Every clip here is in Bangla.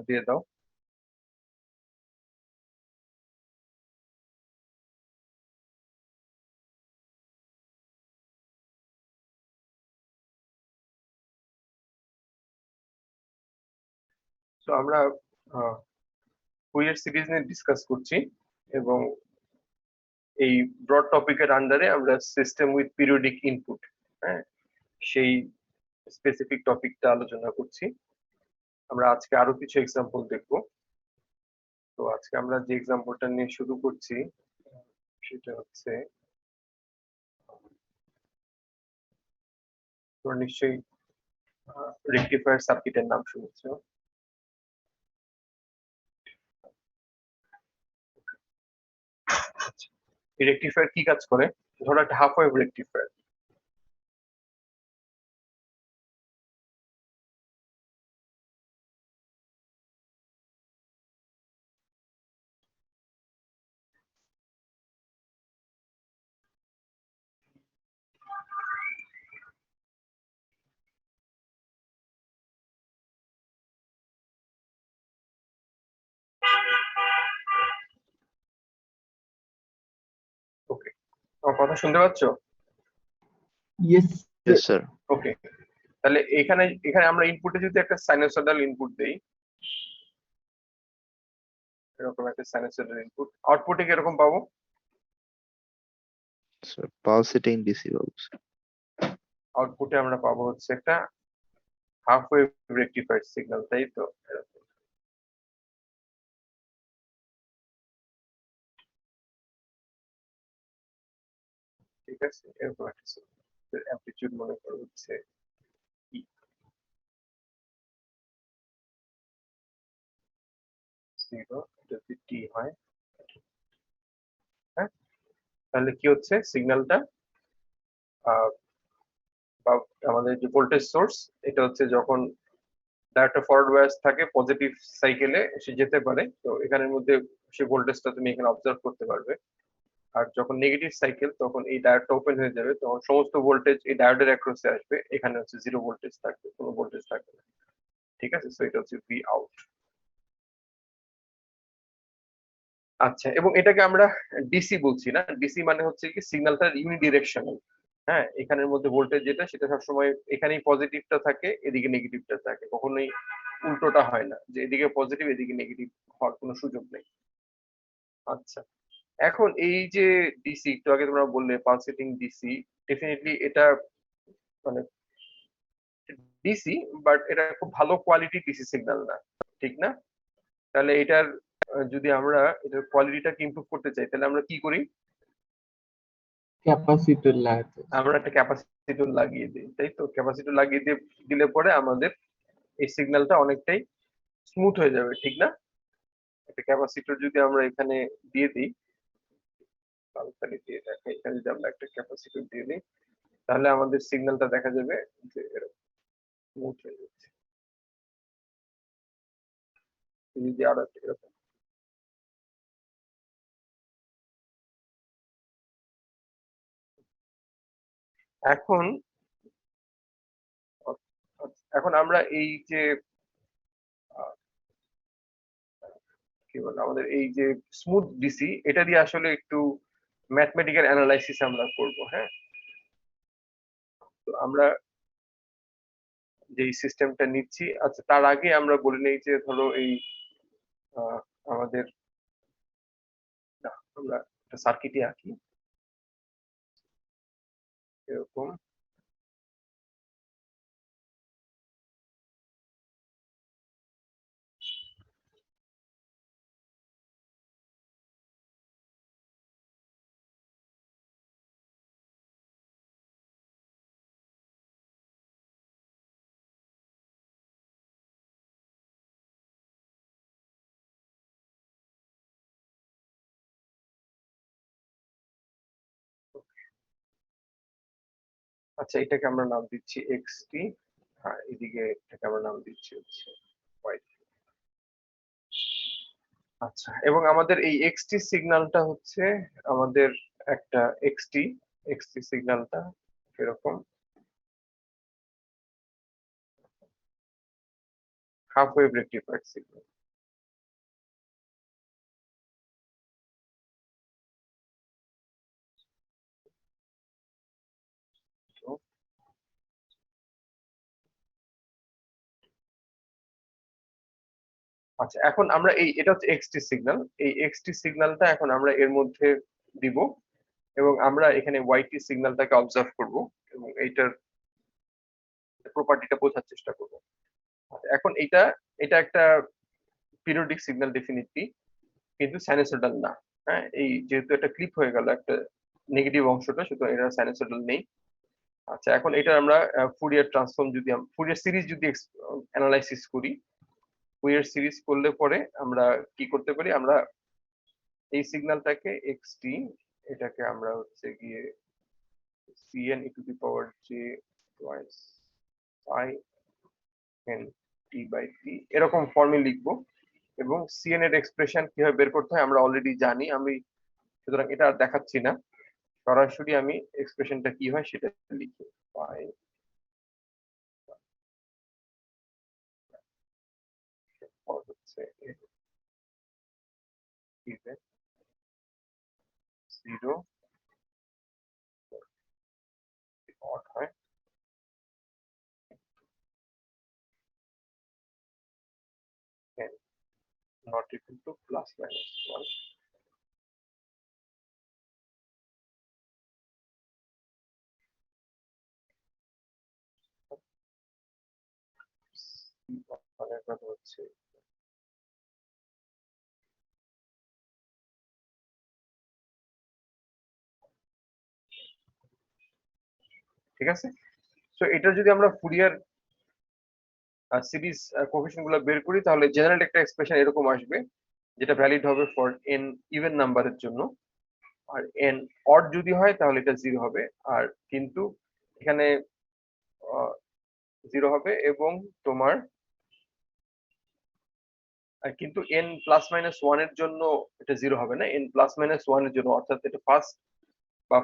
দিয়ে দাও। তো আমরা ফুরিয়ার সিরিজ নিয়ে ডিসকাস করছি, এবং এই ব্রড টপিকের আন্ডারে আমরা সিস্টেম উইথ পিরিয়ডিক ইনপুট, হ্যাঁ, সেই স্পেসিফিক টপিকটা আলোচনা করছি। আমরা আজকে আরো কিছু এক্সাম্পল দেখবো। তো আজকে আমরা যে এক্সাম্পলটা নিয়ে শুরু করছি সেটা হচ্ছে, তোমরা নিশ্চয়ই রেকটিফায়ার সার্কিটের নাম শুনেছো। রেকটিফায়ার কি কাজ করে? ধরো একটা হাফ ওয়েভ রেকটিফায়ার, ওকে, আমার কথা শুনতে পাচ্ছ? Yes Yes, sir. ওকে, তাহলে এখানে এখানে আমরা ইনপুটে যদি একটা সাইনোসয়েডাল ইনপুট দেই, এরকম একটা সাইনোসয়েডাল ইনপুট, আউটপুটে কিরকম পাবো? Sir, pulsating DC bulbs. আউটপুটে আমরা পাবো হচ্ছে একটা হাফ ওয়েভ রেকটিফায়ার সিগন্যাল, তাই তো? এরকম। ঠিক আছে, এরকম একটা অ্যামপ্লিটিউড মনে করো হচ্ছে E, জিরো, এটা যদি টি হয়, হ্যাঁ, তাহলে কি হচ্ছে সিগন্যালটা, বা আমাদের যে ভোল্টেজ সোর্স, এটা হচ্ছে যখন একটা ফরওয়ার্ড বায়াস থাকে পজিটিভ সাইকেলে সে যেতে পারে, তো এখানের মধ্যে সেই ভোল্টেজটা তুমি এখানে অবজার্ভ করতে পারবে। আর যখন নেগেটিভ সাইকেল, তখন এই ডায়োডটা ওপেন হয়ে যাবে, তখন সমস্ত ভোল্টেজ এই ডায়োডের অ্যাক্রসে আসবে, এখানে হচ্ছে জিরো ভোল্টেজ থাকবে, কোনো ভোল্টেজ থাকবে না। ঠিক আছে, সো এটা হচ্ছে ভি আউট। আচ্ছা, এবং এটাকে আমরা ডিসি বলছি না, ডিসি মানে হচ্ছে কি সিগন্যালটা ইউনিডিরেকশনাল। হ্যাঁ, এখানের মধ্যে ভোল্টেজ যেটা, সেটা সবসময় এখানেই পজিটিভটা থাকে, এদিকে নেগেটিভটা থাকে, কখনোই উল্টোটা হয় না যে এদিকে পজিটিভ এদিকে নেগেটিভ হওয়ার কোনো সুযোগ নেই। আচ্ছা, এখন এই যে ডিসি, একটু আগে তোমরা বললে পালসেটিং ডিসি, ডেফিনেটলি এটা মানে ডিসি, বাট এটা খুব ভালো কোয়ালিটি ডিসি সিগন্যাল না, ঠিক না? তাহলে এটার যদি আমরা এটার কোয়ালিটিটাকে ইমপ্রুভ করতে চাই, তাহলে আমরা কি করি? ক্যাপাসিটর লাগাতে আমরা একটা ক্যাপাসিটর লাগিয়ে দিই, তাই তো? ক্যাপাসিটর লাগিয়ে দিলে পরে আমাদের এই সিগন্যালটা অনেকটাই স্মুথ হয়ে যাবে, ঠিক না? একটা ক্যাপাসিটর যদি আমরা এখানে দিয়ে দিই, তাহলে দিয়ে দেখো, এখানে যদি আমরা একটা ক্যাপাসিটর দিয়ে দিই, তাহলে আমাদের সিগন্যালটা দেখা যাবে যে এরকম স্মুথ হয়ে যাচ্ছে। যদি আরো একটা এরকম, এখন এখন আমরা এই যে কি বলে আমাদের এই যে স্মুথ ডিসি, এটা দিয়ে আসলে একটু ম্যাথমেটিক্যাল অ্যানালাইসিস আমরা করব। হ্যাঁ, তো আমরা যে সিস্টেমটা নিচ্ছি, আচ্ছা তার আগে আমরা বলে নেই যে ধরো এই আমাদের, না, আমরা একটা সার্কিটই আঁকি এরকম। আচ্ছা, এটাকে আমরা নাম দিচ্ছি এক্স টি, হ্যাঁ, এদিকে এটাকে আমরা নাম দিচ্ছি হচ্ছে ওয়াই। আচ্ছা, এবং আমাদের এই এক্সটি সিগন্যালটা হচ্ছে আমাদের একটা এক্সটি এক্সটি সিগন্যালটা এরকম। Half wave rectifier signal. আচ্ছা, এখন আমরা এটা হচ্ছে এক্সটি সিগন্যাল, এই এক্সটি সিগন্যালটা এখন আমরা এর মধ্যে দিব এবং আমরা এখানে ওয়াইটি সিগন্যালটাকে অবজার্ভ করব এবং এইটার প্রপার্টিটা বোঝার চেষ্টা করব। এখন এটা একটা পিরিয়ডিক সিগন্যাল ডেফিনিটলি, কিন্তু সাইনোসয়েডাল না। হ্যাঁ, এই যেহেতু একটা ক্লিপ হয়ে গেল একটা নেগেটিভ অংশটা, সুতরাং এটা সাইনোসয়েডাল নেই। আচ্ছা, এখন এটা আমরা ফুরিয়ার ট্রান্সফর্ম যদি ফুরিয়ার সিরিজ যদি অ্যানালাইসিস করি, ফুরিয়ার সিরিজ করলে পরে আমরা কি করতে পারি, আমরা এই সিগন্যালটাকে এক্সটি, এটাকে আমরা হচ্ছে গিয়ে cn e to the power j twice I n t by t এরকম ফর্মে লিখবো এবং cn এর এক্সপ্রেশন কিভাবে বের করতে হয় আমরা অলরেডি জানি, আমি সুতরাং এটা আর দেখাচ্ছি না, সরাসরি আমি এক্সপ্রেশনটা কি হয় সেটা লিখি। পাই হচ্ছে 0 odd হয় n not equal to plus minus 1। মানে কথা হচ্ছে ঠিক আছে। সো এটা যদি আমরা ফুরিয়ার সিরিজ কোএফিসিয়েন্ট গুলো বের করি তাহলে জেনারেল একটা এক্সপ্রেশন এরকম আসবে, যেটা ভ্যালিড হবে ফর n ইভেন নাম্বারের জন্য, আর n অড যদি হয় তাহলে এটা 0 হবে, আর কিন্তু এখানে 0 হবে এবং তোমার কিন্তু n প্লাস মাইনাস 1 এর জন্য এটা 0 হবে না, n প্লাস মাইনাস 1 এর জন্য, অর্থাৎ এটা ফার্স্ট বা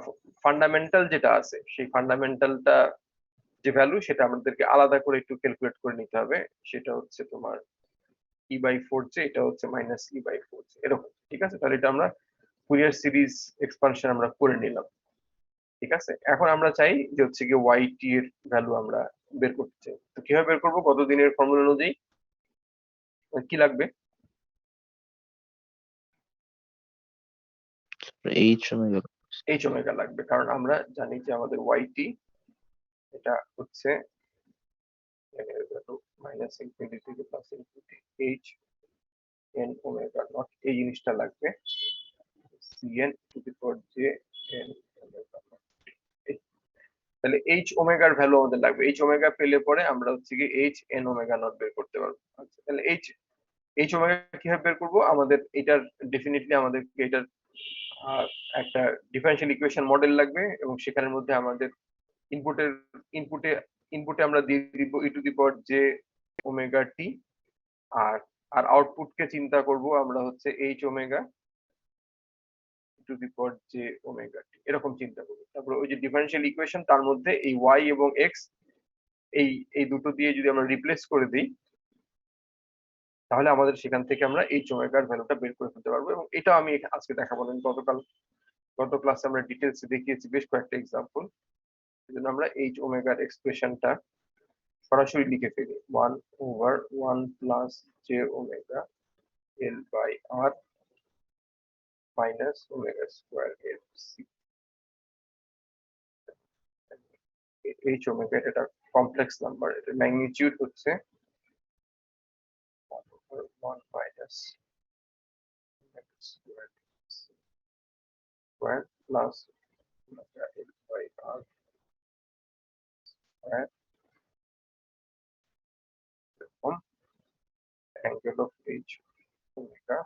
ফান্ডামেন্টাল যেটা আছে সেই ফান্ডামেন্টালটা যে ভ্যালু সেটা আমাদেরকে আলাদা করে একটু ক্যালকুলেট করে নিতে হবে, সেটা হচ্ছে তোমার e/4j, এটা হচ্ছে মাইনাস e/4j এরকম। ঠিক আছে, তাহলে এটা আমরা ফুরিয়ার সিরিজ এক্সপানশন আমরা করে নিলাম। ঠিক আছে, এখন আমরা চাই যে হচ্ছে কি ওয়াইটি এর ভ্যালু আমরা বের করতে চাই, তো কিভাবে বের করবো, কত দিনের ফর্মুলা অনুযায়ী কি লাগবে? H omega এইচ ওমেগা লাগবে, কারণ আমরা জানি যে আমাদের ওয়াইটি এটা হচ্ছে মাইনাস ইনফিনিটি থেকে plus infinity, H N omega not, এই জিনিসটা লাগবে, cn two the power j n omega not. তাহলে এইচ ওমেগার ভ্যালু আমাদের লাগবে, এইচ ওমেগা পেলে পরে আমরা হচ্ছে কি এইচ এন ওমেগা নট বের করতে পারবো। আচ্ছা, তাহলে এইচ ওমেগা কিভাবে বের করবো, আমাদের এটার ডেফিনেটলি আমাদেরকে এটার একটা ডিফারেনশিয়াল ইকুয়েশন মডেল লাগবে এবং সেখানের মধ্যে আমাদের ইনপুটের ইনপুটে ইনপুটে আমরা দিয়ে দিব e to the power j omega t, আর আর আউটপুটকে চিন্তা করব আমরা হচ্ছে h omega to the power j omega t, এরকম চিন্তা করব। তারপর ওই যে ডিফারেনশিয়াল ইকুয়েশন তার মধ্যে এই ওয়াই এবং এক্স এই এই দুটো দিয়ে যদি আমরা রিপ্লেস করে দিই তাহলে আমাদের সেখান থেকে আমরা এইচ ওমেগার ভ্যালুটা বের করে ফেলতে পারবো, এবং এটা আমি আজকে দেখাবো না, গত ক্লাসে আমরা ডিটেলসে দেখিয়েছি বেশ কয়েকটা এক্সাম্পল। সেজন্য আমরা এইচ ওমেগার এক্সপ্রেশনটা সরাসরি লিখে ফেলি, 1/1 plus J omega L by R minus omega square L C. H omega এটা কমপ্লেক্স নাম্বার, এর ম্যাগনিটিউড হচ্ছে 1 minus square plus omega L by R square from angle of h omega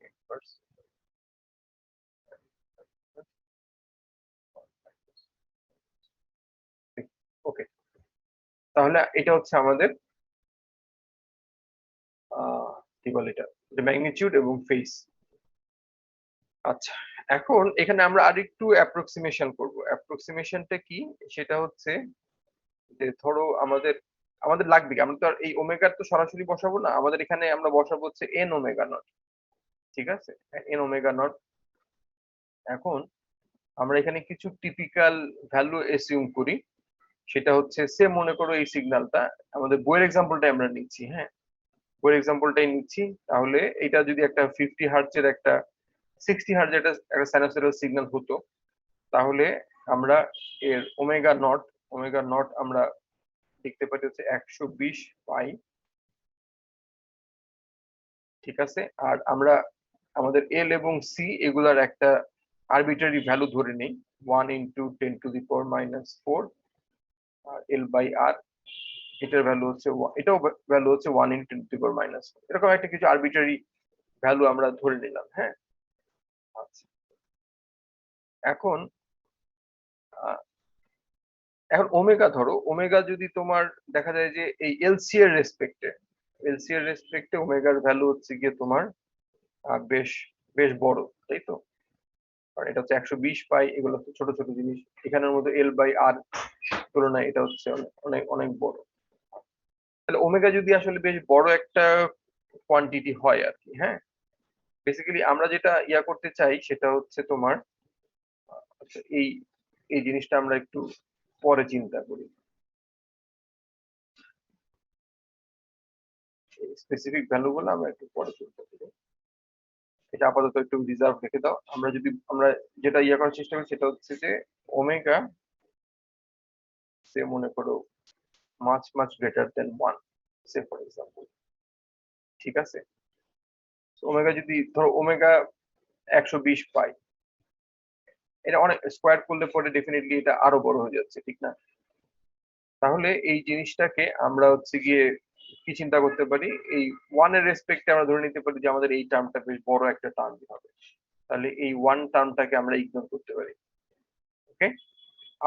inverse okay. তাহলে এটা হচ্ছে আমাদের কি বলে এটা ম্যাগনিটিউড এবং ফেস। আচ্ছা, এখন এখানে আমরা আরেকটু অ্যাপ্রক্সিমেশন করব। অ্যাপ্রক্সিমেশনটা কি, সেটা হচ্ছে যে ধরো আমাদের আমাদের লাগবে কি, আমরা তো আর এই ওমেগার তো সরাসরি বসাবো না, আমাদের এখানে আমরা বসাবো হচ্ছে এন ওমেগা নট। ঠিক আছে, এন ওমেগা নট। এখন আমরা এখানে কিছু টিপিক্যাল ভ্যালু এসিউম করি, সেটা হচ্ছে সে মনে করো এই সিগন্যালটা, আমাদের বইয়ের এক্সাম্পলটাই আমরা নিচ্ছি, হ্যাঁ বইয়ের এক্সাম্পলটাই নিচ্ছি। তাহলে এটা যদি একটা 50 হার্টজের একটা 60 হার্টজের একটা সাইনোসয়েডাল সিগন্যাল হতো, তাহলে আমরা এর ওমেগা নট আমরা দেখতে পাচ্ছি হচ্ছে 120 পাই। ঠিক আছে, আর আমরা আমাদের এল এবং সি এগুলার একটা আরবিট্রারি ভ্যালু ধরে নেই, 1 ইন্টু 10⁻⁻⁴ আর এল বাই আর, এটার ভ্যালু হচ্ছে এটাও ভ্যালু হচ্ছে 1 ইন্টু 10⁻⁻⁴, এরকম একটা কিছু আরবিট্রারি ভ্যালু আমরা ধরে নিলাম। হ্যাঁ, আচ্ছা এখন এখন ওমেগা ধরো, ওমেগা যদি তোমার দেখা যায় যে এই এলসি এর রেসপেক্টে ওমেগার ভ্যালু হচ্ছে গিয়ে তোমার বেশ বেশ বড়, তাই তো? কারণ এটা হচ্ছে 120 পাই, এগুলো হচ্ছে ছোট ছোট জিনিস, এখানের মধ্যে এল বাই আর তুলনায় এটা হচ্ছে অনেক অনেক অনেক বড়। তাহলে ওমেগা যদি আসলে বেশ বড় একটা কোয়ান্টিটি হয় আর কি, হ্যাঁ বেসিক্যালি আমরা যেটা করতে চাই সেটা হচ্ছে তোমার আচ্ছা, এই এই জিনিসটা আমরা একটু পরে চিন্তা করি, স্পেসিফিক ভ্যালু গুলো আমরা একটু পরে চিন্তা করি, এটা আপাতত একটু রিজার্ভ রেখে দাও। আমরা যেটা করার চেষ্টা করি সেটা হচ্ছে যে ওমেগা সে মনে করো much much greater than 1, say for example. ঠিক আছে, ওমেগা যদি ধরো ওমেগা 120 পাই, এটা অনেক স্কোয়ার করলে পরে ডেফিনেটলি এটা আরো বড় হয়ে যাচ্ছে, ঠিক না? তাহলে এই জিনিসটাকে আমরা হচ্ছে গিয়ে কি চিন্তা করতে পারি, এই 1 এর রেসপেক্টে আমরা ধরে নিতে পারি যে আমাদের এই টার্মটা বেশ বড় একটা টার্ম হবে, তাহলে এই 1 টার্মটাকে আমরা ইগনোর করতে পারি। ওকে,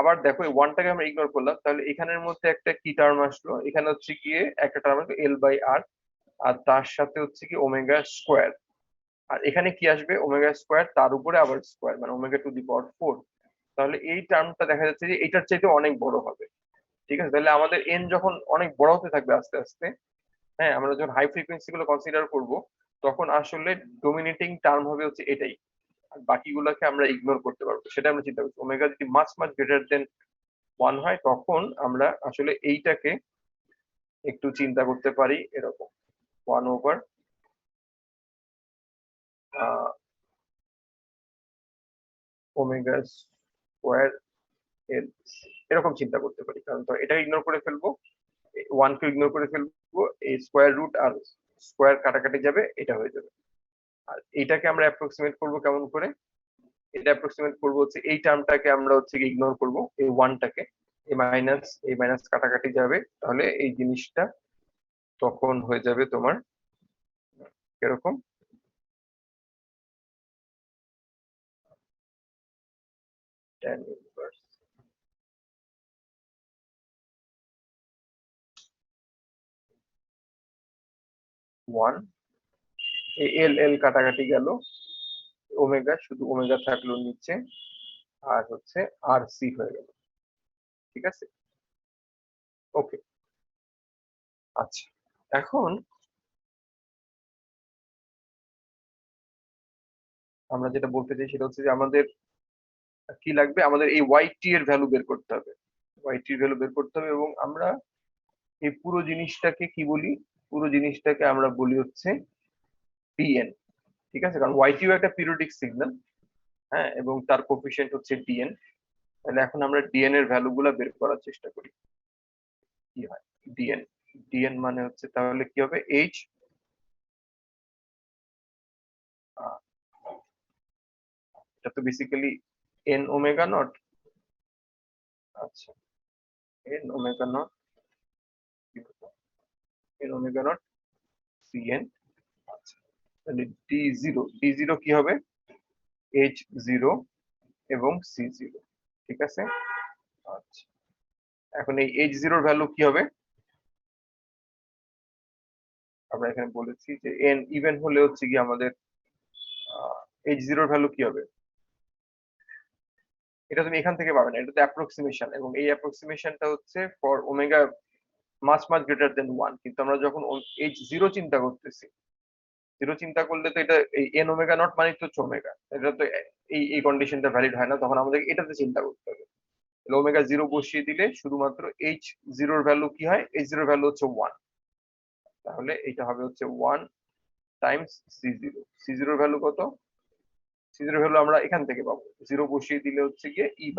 আবার দেখো এই 1টাকে আমরা ইগনোর করলাম, তাহলে এখানের মধ্যে একটা কি টার্ম আসলো, এখানে হচ্ছে গিয়ে একটা টার্ম আসলো এল বাই আর, আর তার সাথে হচ্ছে কি ওমেগা স্কোয়ার, আর এখানে কি আসবে ওমেগা স্কোয়ার তার উপরে আবার স্কোয়ার, মানে ওমেগা টু দি পাওয়ার 4। তাহলে এই টার্মটা দেখা যাচ্ছে যে এটার চাইতে অনেক বড় হবে। ঠিক আছে, তাহলে আমাদের এন যখন অনেক বড় হতে থাকবে আস্তে আস্তে, হ্যাঁ আমরা যখন হাই ফ্রিকোয়েন্সি গুলো কনসিডার করব, তখন আসলে ডোমিনেটিং টার্ম হবে হচ্ছে এটাই, আর বাকিগুলোকে আমরা ইগনোর করতে পারবো, সেটা আমরা চিন্তা করছি। ওমেগা যদি মাচ মাচ গ্রেটার দেন 1 হয়, তখন আমরা আসলে এইটাকে একটু চিন্তা করতে পারি এরকম 1/, ওমেগা স্কোয়ার এল, এরকম চিন্তা করতে পারি। কারণ তো এটা ইগনোর করে ফেলবো, 1 কে ইগনোর করে ফেলবো, এই স্কোয়ার রুট আর স্কোয়ার কাটাকাটি যাবে, এটা হয়ে যাবে। আর এইটাকে আমরা অ্যাপ্রক্সিমেট করবো কেমন করে, এটা অ্যাপ্রক্সিমেট করবো হচ্ছে এই টার্মটাকে আমরা হচ্ছে ইগনোর করবো, এই 1টাকে, এই মাইনাস কাটাকাটি যাবে, তাহলে এই জিনিসটা তখন হয়ে যাবে তোমার এরকম tan ইনভার্স 1, এই এল এল কাটাকাটি গেল, ওমেগা শুধু ওমেগা থাকলো নিচে, আর হচ্ছে আর সি হয়ে গেল। ঠিক আছে, ওকে, আচ্ছা এখন আমরা যেটা বলতে চাই সেটা হচ্ছে যে আমাদের কি লাগবে, আমাদের এই ওয়াইটি এর ভ্যালু বের করতে হবে, ওয়াইটি এর ভ্যালু বের করতে হবে, এবং আমরা এই পুরো জিনিসটাকে কি বলি, পুরো জিনিসটাকে আমরা বলি হচ্ছে ডিএন। ঠিক আছে, কারণ ওয়াইটিও একটা পিরিয়ডিক সিগন্যাল, হ্যাঁ, এবং তার কোফিশিয়েন্ট হচ্ছে ডিএন। তাহলে এখন আমরা ডিএন এর ভ্যালু গুলা বের করার চেষ্টা করি, কি হয় ডিএন। ডিএন মানে হচ্ছে তাহলে কি হবে, এইচ, এটা তো বেসিক্যালি এন ওমেগা নট, আচ্ছা N omega not, N omega not CN, আচ্ছা তাহলে ডি জিরো কি হবে, এইচ জিরো এবং সি জিরো। ঠিক আছে, আচ্ছা এখন এই এইচ জিরোর ভ্যালু কি হবে, আমরা এখানে বলেছি যে এন ইভেন হলে হচ্ছে কি আমাদের এইচ জিরোর ভ্যালু কি হবে, এটা তুমি এখান থেকে পাবে না, এটা তো অ্যাপ্রক্সিমেশন, এবং এই অ্যাপ্রক্সিমেশনটা হচ্ছে for omega much greater than 1, কিন্তু আমরা যখন h0 চিন্তা করতেছি, 0 চিন্তা করলে তো এটা এই n ওমেগা নট মানে তো হচ্ছে ওমেগা, এটা তো এই কন্ডিশনটা ভ্যালিড হয় না, তখন আমাদের এটাতে চিন্তা করতে হবে। তাহলে ওমেগা 0 বসিয়ে দিলে শুধুমাত্র h0 এর ভ্যালু কি হয়, h0 এর ভ্যালু হচ্ছে 1, তাহলে এটা হবে হচ্ছে 1 টাইমস c0। c0 এর ভ্যালু কত? c0 এর ভ্যালু আমরা এখান থেকে পাবো, 0 বসিয়ে দিলে হচ্ছে গিয়ে e/π।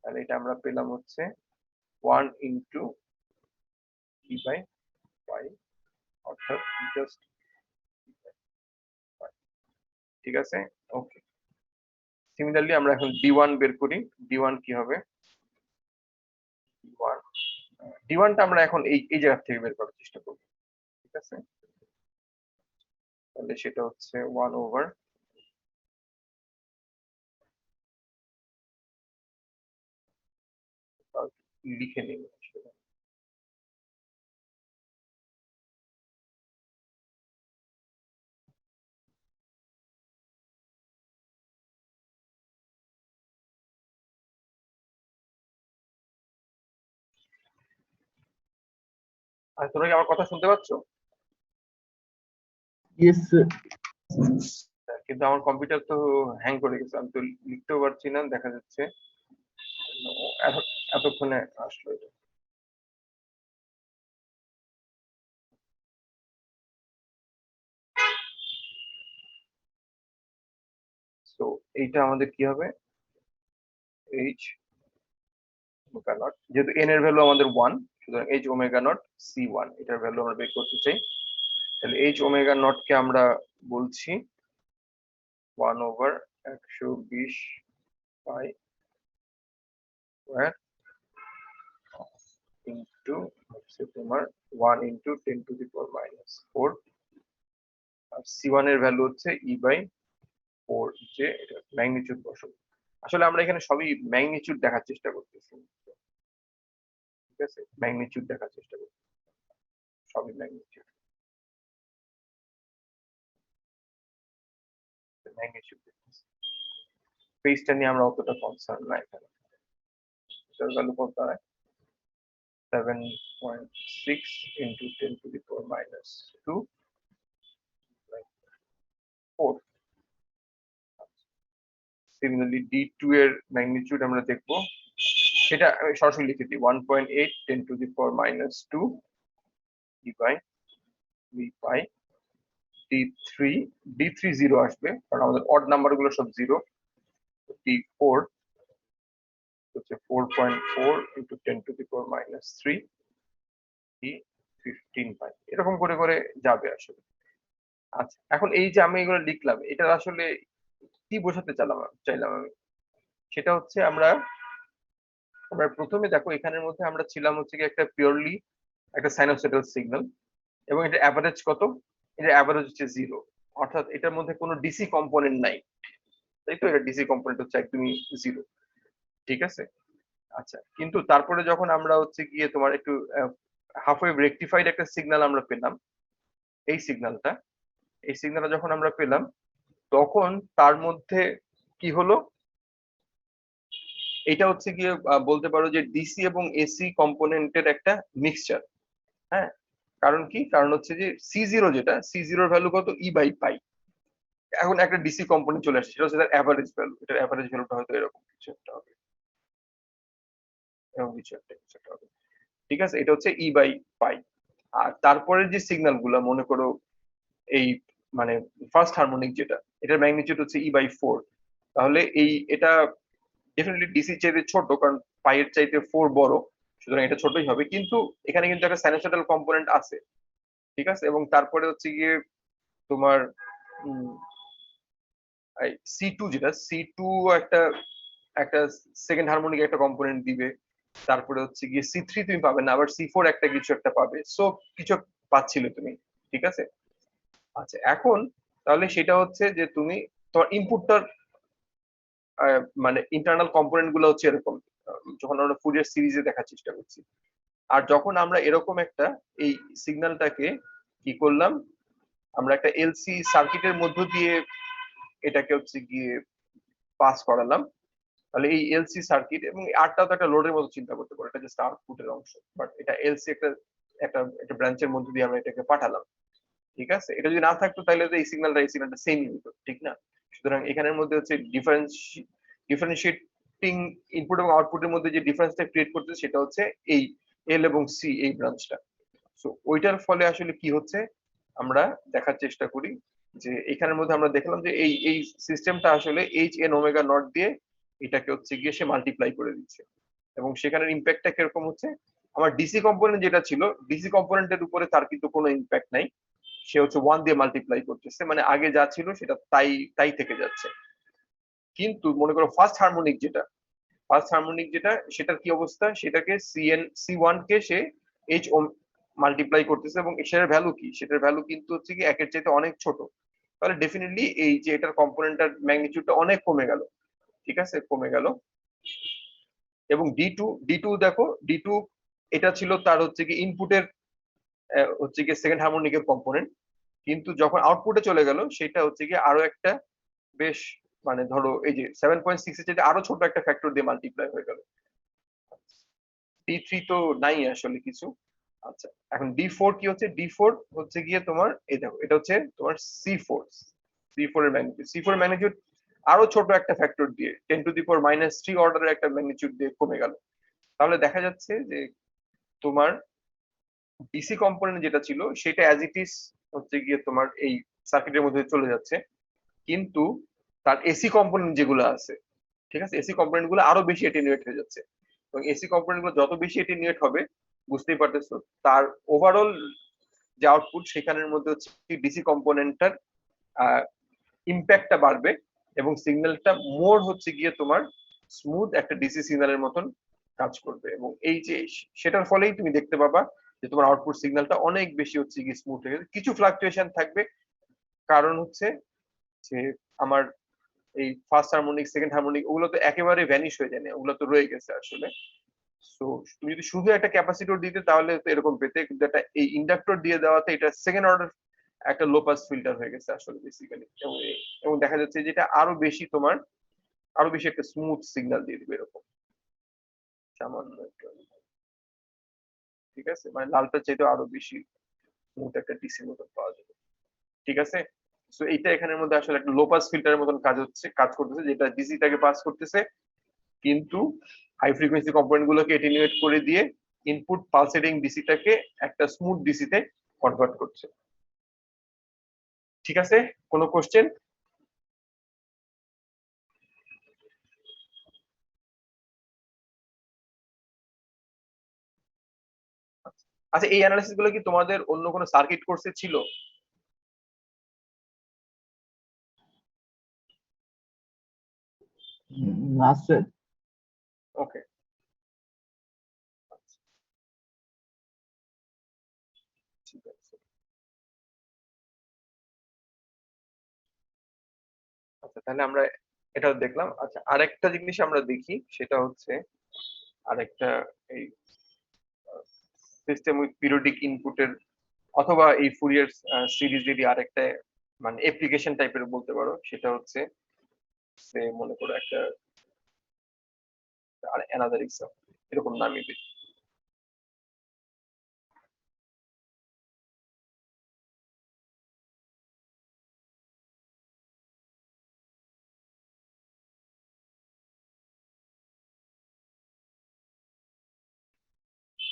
তাহলে এটা আমরা পেলাম হচ্ছে 1 ইন্টু e/π, অর্থাৎ জাস্ট, ঠিক আছে। ওকে, সিমিলারলি আমরা এখন d1 বের করি। d1 কি হবে? d1 d1টা আমরা এখন এই জায়গা থেকে বের করার চেষ্টা করব, ঠিক আছে। তাহলে সেটা হচ্ছে 1 ওভার, লিখে নিন। আর তোমরা কি আমার কথা শুনতে পাচ্ছ? Yes, sir. কিন্তু আমার কম্পিউটার তো হ্যাং করে গেছে, আমি তো লিখতেও পারছি না, দেখা যাচ্ছে এতক্ষণে আসলো এটা। তো এইটা আমাদের কি হবে? h ওমেগা নট, যেহেতু n এর ভ্যালু আমাদের 1, সুতরাং h ওমেগা নট c1, এটার ভ্যালু আমরা বের করতে চাই। তাহলে h ওমেগা নট কে আমরা বলছি 1 ওভার 120 পাই স্কয়ার ইন্টু হচ্ছে তোমার 1 into 10 to the power minus 4, আর c1 এর ভ্যালু হচ্ছে e/4, যে এটা ম্যাগনিটিউড বসাবো। আসলে আমরা এখানে সবই ম্যাগনিটিউড দেখার চেষ্টা করতেছি, ঠিক আছে, ম্যাগনিটিউড দেখার চেষ্টা করছি, সবই ম্যাগনিটিউড, ম্যাগনিটিউড দেখতেছি। পেজটা নিয়ে আমরা অতটা কনসার্ন না এখানে। এটার ভ্যালু কত দাঁড়ায়? 7.6 into 10 to the power minus 2 4। Similarly d2 এর ম্যাগনিটিউড আমরা দেখব, সেটা আমি সরাসরি লিখে দিই 1.8 10 to the power minus 2 e/v/π। d3 0 আসবে, কারণ আমাদের অড নাম্বার গুলো সব 0। d4 হচ্ছে 4.4 into 10 to the power minus 3 e/15π, এরকম করে করে যাবে আসলে। আচ্ছা, এখন এই যে আমি এগুলো লিখলাম, এটা আসলে কি বোঝাতে চাইলাম আমি, সেটা হচ্ছে আমরা প্রথমে দেখো এখানের মধ্যে আমরা ছিলাম হচ্ছে কি একটা পিওরলি একটা সাইনোসয়েডাল সিগন্যাল, এবং এটা অ্যাভারেজ কত? এটা অ্যাভারেজ হচ্ছে 0, অর্থাৎ এটার মধ্যে কোনো ডিসি কম্পোনেন্ট নাই, তাই তো? এটা ডিসি কম্পোনেন্ট হচ্ছে একদমই 0, ঠিক আছে। আচ্ছা, কিন্তু তারপরে যখন আমরা হচ্ছে গিয়ে তোমার একটু হাফ ওয়েভ রেকটিফাইড একটা সিগন্যাল আমরা পেলাম, এই সিগন্যালটা যখন আমরা পেলাম, তখন তার মধ্যে কি হলো, এটা হচ্ছে গিয়ে বলতে পারো যে ডিসি এবং এসি কম্পোনেন্টের একটা মিক্সচার। হ্যাঁ, কারণ কি? কারণ হচ্ছে যে C0, যেটা C0 এর ভ্যালু কত? e/π। এখন একটা ডিসি কম্পোনেন্ট চলে আসছে, সেটা হচ্ছে তার অ্যাভারেজ ভ্যালু, এটার অ্যাভারেজ ভ্যালুটা হয়তো এরকম কিছু একটা হবে, এরকম কিছু একটা হবে, ঠিক আছে। এটা হচ্ছে e/π। আর তারপরের যে সিগন্যাল গুলা, মনে করো এই মানে ফার্স্ট হারমোনিক যেটা, এটার ম্যাগনিটিউড হচ্ছে e/4, তাহলে এটা ডেফিনেটলি ডিসি চাইতে ছোট, কারণ পাইয়ের চাইতে 4 বড়, সুতরাং এটা ছোটই হবে। কিন্তু এখানে কিন্তু একটা সাইনোসয়েডাল কম্পোনেন্ট আছে, ঠিক আছে। এবং তারপরে হচ্ছে গিয়ে তোমার C2, যেটা C2 একটা একটা সেকেন্ড হারমোনিক একটা কম্পোনেন্ট দিবে, তারপরে হচ্ছে গিয়ে C3 তুমি পাবে না, আবার C4 একটা কিছু একটা পাবে, সো কিছু পাচ্ছিলে তুমি, ঠিক আছে। আচ্ছা, এখন তাহলে সেটা হচ্ছে যে তুমি তোমার ইনপুটটার মানে ইন্টারনাল কম্পোনেন্ট গুলো হচ্ছে এরকম, যখন আমরা ফুরিয়ার সিরিজে দেখার চেষ্টা করছি। আর যখন আমরা এরকম একটা এই সিগন্যালটাকে কি করলাম, আমরা একটা এলসি সার্কিটের মধ্য দিয়ে এটাকে হচ্ছে গিয়ে পাস করালাম, তাহলে এই এলসি সার্কিট এবং আরটা তো একটা লোডের মতো চিন্তা করতে পারো, এটা জাস্ট আউটপুটের অংশ, বাট এটা এলসি একটা একটা একটা ব্রাঞ্চের মধ্যে দিয়ে আমরা এটাকে পাঠালাম। ঠিক আছে, এটা যদি না থাকতো তাহলে তো এই সিগন্যালটা সেমই হতো, ঠিক না? সুতরাং এখানের মধ্যে হচ্ছে ডিফারেন্সিয়েটিং ইনপুট এবং আউটপুটের মধ্যে যে ডিফারেন্সটা ক্রিয়েট করতেছে সেটা হচ্ছে এই এল এবং সি এই ব্রাঞ্চটা। সো ওইটার ফলে আসলে কি হচ্ছে আমরা দেখার চেষ্টা করি যে এখানের মধ্যে আমরা দেখলাম যে এই এই সিস্টেমটা আসলে এইচ এন ওমেগা নট দিয়ে এটাকে হচ্ছে গিয়ে সে মাল্টিপ্লাই করে দিচ্ছে, এবং সেখানের ইম্প্যাক্টটা কিরকম হচ্ছে, আমার ডিসি কম্পোনেন্ট যেটা ছিল ডিসি কম্পোনেন্টের উপরে তার কিন্তু কোনো ইম্প্যাক্ট নাই, সে হচ্ছে 1 দিয়ে মাল্টিপ্লাই করতেছে, মানে আগে যা ছিল সেটা তাই তাই থেকে যাচ্ছে। কিন্তু মনে করো ফার্স্ট হারমোনিক যেটা সেটার কি অবস্থা, সেটাকে সি1 কে সে এইচ মাল্টিপ্লাই করতেছে, এবং সেটার ভ্যালু কি, সেটার ভ্যালু কিন্তু হচ্ছে কি একের চাইতে অনেক ছোট। তাহলে ডেফিনেটলি এই যে এটার কম্পোনেন্টটার ম্যাগনিটিউডটা অনেক কমে গেল, ঠিক আছে, কমে গেল। এবং ডি টু দেখো, ডি টু এটা ছিল তার হচ্ছে কি ইনপুটের হচ্ছে কি সেকেন্ড হারমোনিকের কম্পোনেন্ট, কিন্তু যখন আউটপুটে চলে গেল সেটা হচ্ছে কি আরো একটা বেশ, মানে ধরো এই যে 7.6 এর চাইতে আরো ছোট একটা ফ্যাক্টর দিয়ে মাল্টিপ্লাই হয়ে গেল। ডি3 তো নাই আসলে কিছু। আচ্ছা, এখন ডি4 কি হচ্ছে, ডি4 হচ্ছে গিয়ে তোমার এই দেখো এটা হচ্ছে তোমার সি4 এর ম্যাগনিটিউড আরো ছোট একটা ফ্যাক্টর দিয়ে 10⁻³ অর্ডারের একটা ম্যাগনিটিউড দিয়ে কমে গেল। তাহলে দেখা যাচ্ছে যে তোমার ডিসি কম্পোনেন্ট যেটা ছিল সেটা অ্যাজ ইট ইজ হচ্ছে গিয়ে তোমার এই সার্কিটের মধ্যে চলে যাচ্ছে, কিন্তু তার এসি কম্পোনেন্ট যেগুলো আছে, ঠিক আছে, এসি কম্পোনেন্ট গুলো আরো বেশি এটেনুয়েট হয়ে যাচ্ছে, এবং এসি কম্পোনেন্ট গুলো যত বেশি এটেনুয়েট হবে বুঝতেই পারতেছো তার ওভারঅল যে আউটপুট সেখানের মধ্যে হচ্ছে ডিসি কম্পোনেন্টটার ইম্প্যাক্টটা বাড়বে, এবং সিগন্যালটা মোর হচ্ছে গিয়ে তোমার স্মুথ একটা ডিসি সিগন্যালের মতন কাজ করবে, এবং এই যে সেটার ফলেই তুমি দেখতে পাবা যে তোমার আউটপুট সিগন্যালটা অনেক বেশি হচ্ছে গিয়ে স্মুথ হয়ে গেছে। কিছু ফ্লাকচুয়েশন থাকবে, কারণ হচ্ছে যে আমার এই ফার্স্ট হারমোনিক সেকেন্ড হারমোনিক ওগুলো তো একেবারে ভ্যানিশ হয়ে যায় না, ওগুলো তো রয়ে গেছে আসলে। সো তুমি যদি শুধু একটা ক্যাপাসিটর দিতে তাহলে তো এরকম পেতে, কিন্তু একটা এই ইন্ডাক্টর দিয়ে দেওয়াতে এটা সেকেন্ড অর্ডার একটা লো পাস ফিল্টার হয়ে গেছে আসলে বেসিক্যালি, এবং দেখা যাচ্ছে যে এটা আরো বেশি একটা স্মুথ সিগন্যাল দিয়ে দিবে এরকম সামান্য একটু, ঠিক আছে, মানে লালটার চাইতে আরো বেশি স্মুথ একটা ডিসি মতন পাওয়া যাবে, ঠিক আছে। সো এইটা এখানের মধ্যে আসলে একটা লো পাস ফিল্টারের মতন কাজ করতেছে, যেটা ডিসিটাকে পাস করতেছে, কিন্তু হাই ফ্রিকোয়েন্সি কম্পোনেন্ট গুলোকে এটেনুয়েট করে দিয়ে ইনপুট পালসেটিং ডিসিটাকে একটা স্মুথ ডিসিতে কনভার্ট করছে, ঠিক আছে। কোনো কোশ্চেন? আচ্ছা, এই অ্যানালিসিস গুলো কি তোমাদের অন্য কোনো সার্কিট কোর্সে ছিল? না স্যার। ওকে, ঠিক আছে। আচ্ছা, তাহলে আমরা এটা দেখলাম। আচ্ছা, আরেকটা জিনিস আমরা দেখি, সেটা হচ্ছে আরেকটা এই সিস্টেম উইথ পিরিয়ডিক ইনপুটের অথবা এই ফুরিয়ার সিরিজেরই আরেকটা মানে অ্যাপ্লিকেশন টাইপের বলতে পারো, সেটা হচ্ছে মনে করো একটা অ্যানাদার এক্সাম্পল এরকম নামই দিই।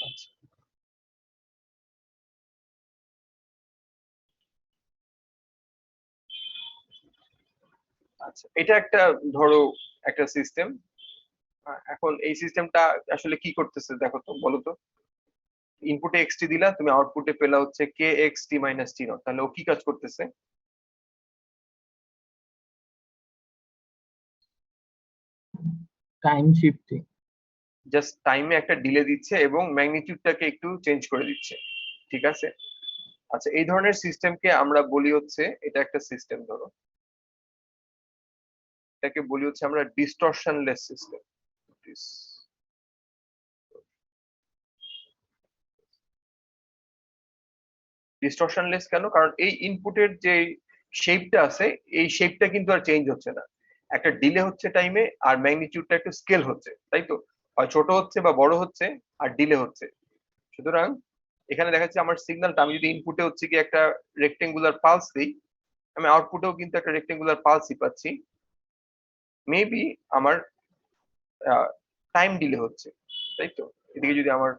আচ্ছা, আচ্ছা, এটা একটা ধরো একটা সিস্টেম। এখন এই সিস্টেমটা আসলে কি করতেছে দেখো তো, বলো তো। ইনপুটে এক্সটি দিলা, তুমি আউটপুটে পেলা হচ্ছে k x t minus t naught, তাহলে ও কি কাজ করতেছে? Time shifting. জাস্ট টাইমে একটা ডিলে দিচ্ছে এবং ম্যাগনিটিউডটাকে একটু চেঞ্জ করে দিচ্ছে, ঠিক আছে। আচ্ছা, এই ধরনের সিস্টেমকে আমরা বলি হচ্ছে, এটা একটা সিস্টেম ধরো, এটাকে বলি হচ্ছে আমরা ডিস্টরশনলেস সিস্টেম। ডিস্টরশনলেস কেন? কারণ এই ইনপুটের যে শেপটা আছে এই শেপটা কিন্তু আর চেঞ্জ হচ্ছে না। একটা ডিলে হচ্ছে টাইমে, আর ম্যাগনিটিউডটা একটু স্কেল হচ্ছে, তাই তো? হয় ছোট হচ্ছে বা বড় হচ্ছে, আর ডিলে হচ্ছে। সুতরাং এখানে দেখা যাচ্ছে আমার সিগন্যালটা, আমি যদি ইনপুটে হচ্ছে কি একটা রেক্টেঙ্গুলার পালস দিই, আমি আউটপুটেও কিন্তু একটা রেক্টেঙ্গুলার পালসই পাচ্ছি। মেবি আমার টাইম ডিলে হচ্ছে, তাই তো? এদিকে যদি আমার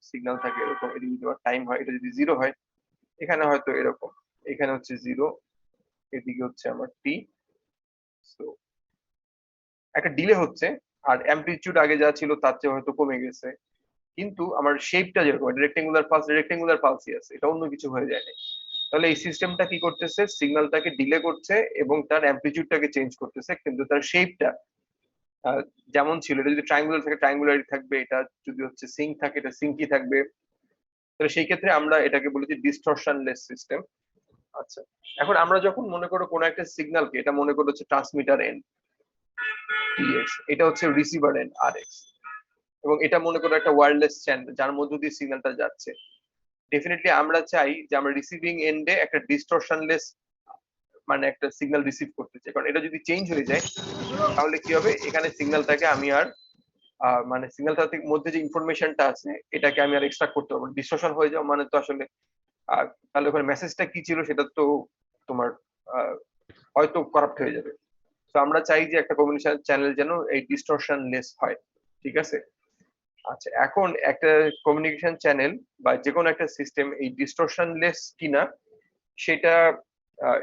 সিগন্যাল থাকে এরকম, এদিকে যদি আমার টাইম হয়, এটা যদি 0 হয়, এখানে হয়তো এরকম, এখানে হচ্ছে 0, এদিকে হচ্ছে আমার টি। সো একটা ডিলে হচ্ছে, আর অ্যামপ্লিটিউড আগে যা ছিল তার চেয়ে হয়তো কমে গেছে, কিন্তু আমার শেপটা যেরকম রেক্টেঙ্গুলার পালসই আছে, এটা অন্য কিছু হয়ে যায় না। তাহলে এই সিস্টেমটা কি করতেছে, সিগন্যালটাকে ডিলে করছে এবং তার অ্যামপ্লিটিউডটাকে চেঞ্জ করতেছে, কিন্তু তার শেপটা যেমন ছিল, এটা যদি ট্রায়াঙ্গুলার থাকে ট্রায়াঙ্গুলারই থাকবে, এটা যদি হচ্ছে সিঙ্ক থাকে এটা সিঙ্কই থাকবে। তাহলে সেই ক্ষেত্রে আমরা এটাকে বলেছি ডিস্টরশনলেস সিস্টেম। আচ্ছা, এখন আমরা যখন মনে করো কোনো একটা সিগন্যালকে, এটা মনে করো হচ্ছে ট্রান্সমিটার এন্ড টিএক্স, এটা হচ্ছে রিসিভার এন্ড আরএক্স, এবং এটা মনে করো একটা ওয়্যারলেস চ্যানেল যার মধ্য দিয়ে সিগন্যালটা যাচ্ছে। ডেফিনেটলি আমরা চাই যে আমরা রিসিভিং এন্ডে একটা ডিস্টরশনলেস মানে একটা সিগন্যাল রিসিভ করতে চাই, কারণ এটা যদি চেঞ্জ হয়ে যায় তাহলে কি হবে, এখানে সিগন্যালটাকে আমি আর মানে সিগন্যালটার মধ্যে যে ইনফরমেশনটা আছে এটাকে আমি আর এক্সট্রাক্ট করতে পারবো না। ডিস্টরশন হয়ে যাওয়া মানে তো আসলে তাহলে ওখানে মেসেজটা কি ছিল সেটা তো তোমার হয়তো কারাপ্ট হয়ে যাবে। তো আমরা চাই যে একটা কমিউনিকেশন চ্যানেল যেন এই ডিস্টরশনলেস হয়, ঠিক আছে? আচ্ছা, এখন একটা কমিউনিকেশন চ্যানেল বা যে কোনো একটা সিস্টেম এই ডিস্টরশনলেস কিনা সেটা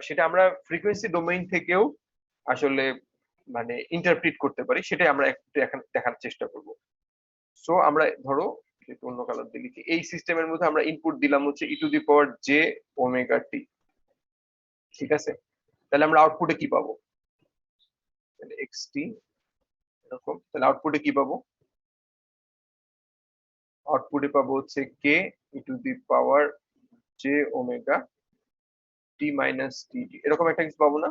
সেটা আমরা ফ্রিকোয়েন্সি ডোমেইন থেকেও আসলে মানে ইন্টারপ্রিট করতে পারি, সেটাই আমরা একটু এখন দেখার চেষ্টা করব। সো আমরা ধরো একটু অন্য কালার দিয়ে লিখি, এই সিস্টেমের মধ্যে আমরা ইনপুট দিলাম হচ্ছে e⁻j⍵t, ঠিক আছে? তাহলে আমরা আউটপুটে কি পাবো, তাহলে xt এরকম, তাহলে আউটপুটে কি পাবো, আউটপুটে পাবো হচ্ছে k e⁻j⍵t এরকম একটা কিছু পাবো না?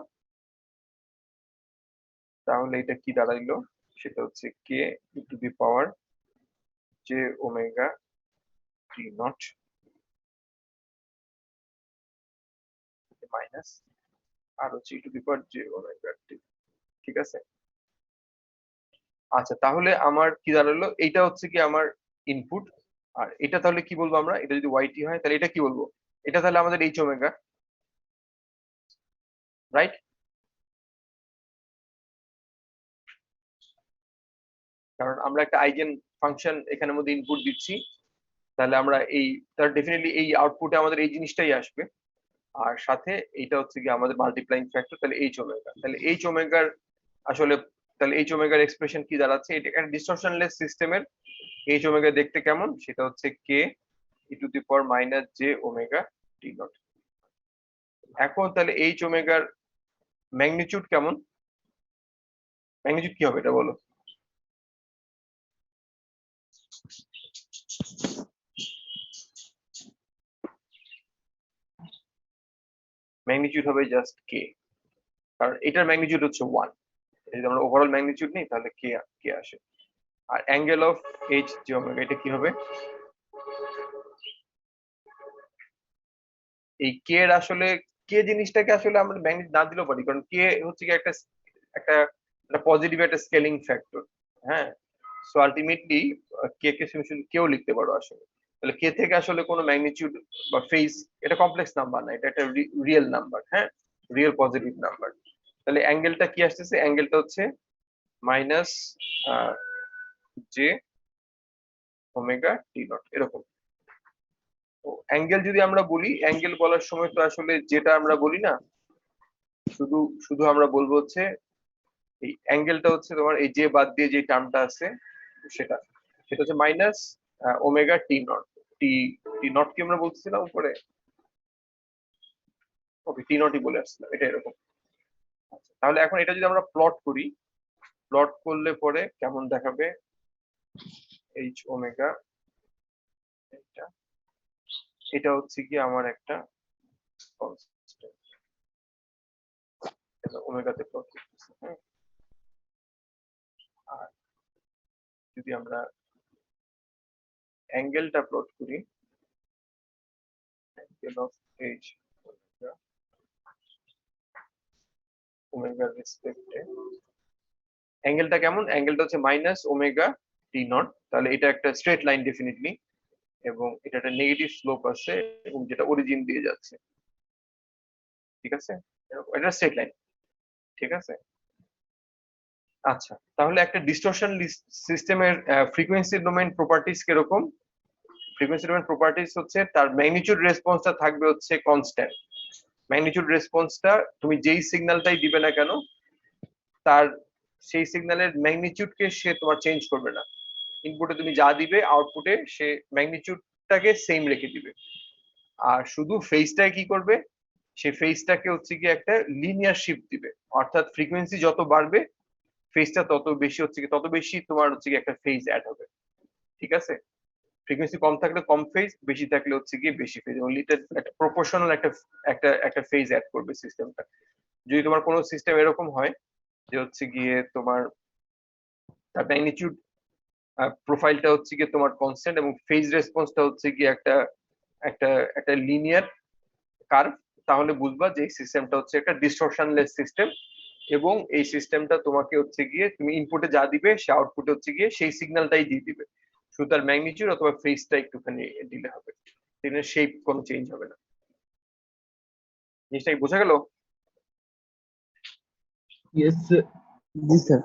তাহলে এটা কি দাঁড়াইলো, সেটা হচ্ছে k e⁻j⍵t0 মাইনাস আর হচ্ছে e⁻j⍵t, ঠিক আছে? আচ্ছা, তাহলে আমার কি দাঁড়ালো, এইটা হচ্ছে কি আমার ইনপুট, আর এটা তাহলে কি বলবো আমরা, এটা যদি yt হয় তাহলে এটা কি বলবো, এটা তাহলে আমাদের h ওমেগা, রাইট? কারণ আমরা একটা আইগেন ফাংশন এখানের মধ্যে ইনপুট দিচ্ছি, তাহলে আমরা এই তার ডেফিনেটলি এই আউটপুটে আমাদের এই জিনিসটাই আসবে, আর সাথে এইটা হচ্ছে কি আমাদের মাল্টিপ্লাইং ফ্যাক্টর, তাহলে h ওমেগা। তাহলে h ওমেগার আসলে, তাহলে h ওমেগার এক্সপ্রেশন কি দাঁড়াচ্ছে, এটা একটা ডিস্টরশনলেস সিস্টেমের h ওমেগা দেখতে কেমন, সেটা হচ্ছে k e⁻j⍵t0। এখন তাহলে h ওমেগার ম্যাগনিটিউড কেমন, ম্যাগনিটিউড কি হবে এটা বলো? ম্যাগনিটিউড হবে জাস্ট k, কারণ এটার ম্যাগনিটিউড হচ্ছে 1। যদি আমরা ওভারঅল ম্যাগনিটিউড নিই তাহলে k আসে। আর angle of h j omega এটা কি হবে, এই k এর আসলে k জিনিসটাকে আসলে আমরা ম্যাগনিটিউড না দিলেও পারি, কারণ k হচ্ছে কি একটা একটা পজিটিভ একটা স্কেলিং ফ্যাক্টর। হ্যাঁ, সো আলটিমেটলি কে কে শুধু কেউ লিখতে পারো আসলে। তাহলে কে থেকে আসলে কোনো ম্যাগনিটিউড বা ফেজ, এটা কমপ্লেক্স নাম্বার না, এটা একটা রিয়েল নাম্বার, হ্যাঁ, রিয়েল পজিটিভ নাম্বার। তাহলে অ্যাঙ্গেলটা কি আসতেছে, অ্যাঙ্গেলটা হচ্ছে মাইনাস j⍵t0 এরকম। তো অ্যাঙ্গেল যদি আমরা বলি, অ্যাঙ্গেল বলার সময় তো আসলে যেটা আমরা বলি না, শুধু শুধু আমরা বলবো হচ্ছে এই অ্যাঙ্গেলটা হচ্ছে তোমার এই যে বাদ দিয়ে যে টার্মটা আছে সেটা, সেটা হচ্ছে মাইনাস ω⍵t0। টি নট কি আমরা বলছিলাম উপরে, ওকে টি নটই বলে আসছিলাম, এটা এরকম। আচ্ছা, তাহলে এখন এটা যদি আমরা প্লট করি, প্লট করলে পরে কেমন দেখাবে, h ওমেগা, এটা এটা হচ্ছে কি আমার একটা কনস্ট্যান্ট, এটা ওমেগাতে প্লট করতেছি, হ্যাঁ। আর যদি আমরা অ্যাঙ্গেলটা প্লট করি, অ্যাঙ্গেল অফ h ওমেগার রেসপেক্টে অ্যাঙ্গেলটা কেমন? অ্যাঙ্গেলটা হচ্ছে মাইনাস ওমেগা টি নট। তাহলে এটা একটা স্ট্রেট লাইন ডেফিনেটলি, এবং এটা একটা নেগেটিভ স্লোপ আছে এবং যেটা অরিজিন দিয়ে যাচ্ছে। ঠিক আছে, এটা স্ট্রেট লাইন। ঠিক আছে, আচ্ছা তাহলে একটা ডিস্টরশন সিস্টেমের ফ্রিকোয়েন্সি ডোমেইন প্রপার্টিজ কিরকম? ফ্রিকোয়েন্সি ডোমেইন প্রপার্টিজ হচ্ছে তার ম্যাগনিটিউড রেসপন্সটা থাকবে হচ্ছে কনস্ট্যান্ট। ম্যাগনিটিউড রেসপন্সটা তুমি যেই সিগন্যালটাই দিবে না কেন, তার সেই সিগন্যালের ম্যাগনিটিউডকে সে তোমার চেঞ্জ করবে না। ইনপুটে তুমি যা দিবে আউটপুটে সে ম্যাগনিটিউডটাকে সেম রেখে দিবে। আর শুধু ফেজটাকে কি করবে, সে ফেজটাকে হচ্ছে কি একটা লিনিয়ার শিফট দিবে, অর্থাৎ ফ্রিকোয়েন্সি যত বাড়বে ফেজটা তত বেশি হচ্ছে কি, তত বেশি তোমার হচ্ছে কি একটা ফেজ অ্যাড হবে। ঠিক আছে, ফ্রিকোয়েন্সি কম থাকলে কম ফেজ, বেশি থাকলে হচ্ছে কি বেশি ফেজ, অনলি একটা প্রপোর্শনাল একটা একটা একটা ফেজ অ্যাড করবে সিস্টেমটা। যদি তোমার কোনো সিস্টেম এরকম হয় যে হচ্ছে গিয়ে তোমার তার ম্যাগনিটিউড প্রোফাইলটা হচ্ছে গিয়ে তোমার কনস্ট্যান্ট এবং ফেজ রেসপন্সটা হচ্ছে গিয়ে একটা একটা একটা লিনিয়ার কার্ভ, তাহলে বুঝবা যে এই সিস্টেমটা হচ্ছে একটা ডিস্টরশনলেস সিস্টেম, এবং এই সিস্টেমটা তোমাকে হচ্ছে গিয়ে তুমি ইনপুটে যা দিবে সে আউটপুটে হচ্ছে গিয়ে সেই সিগন্যালটাই দিয়ে দিবে, শুধু তার ম্যাগনিটিউড অথবা ফেজটা একটুখানি দিলে হবে, সিগন্যালের শেপ কোনো চেঞ্জ হবে না। জিনিসটা কি বোঝা গেল? Yes, sir. জি স্যার।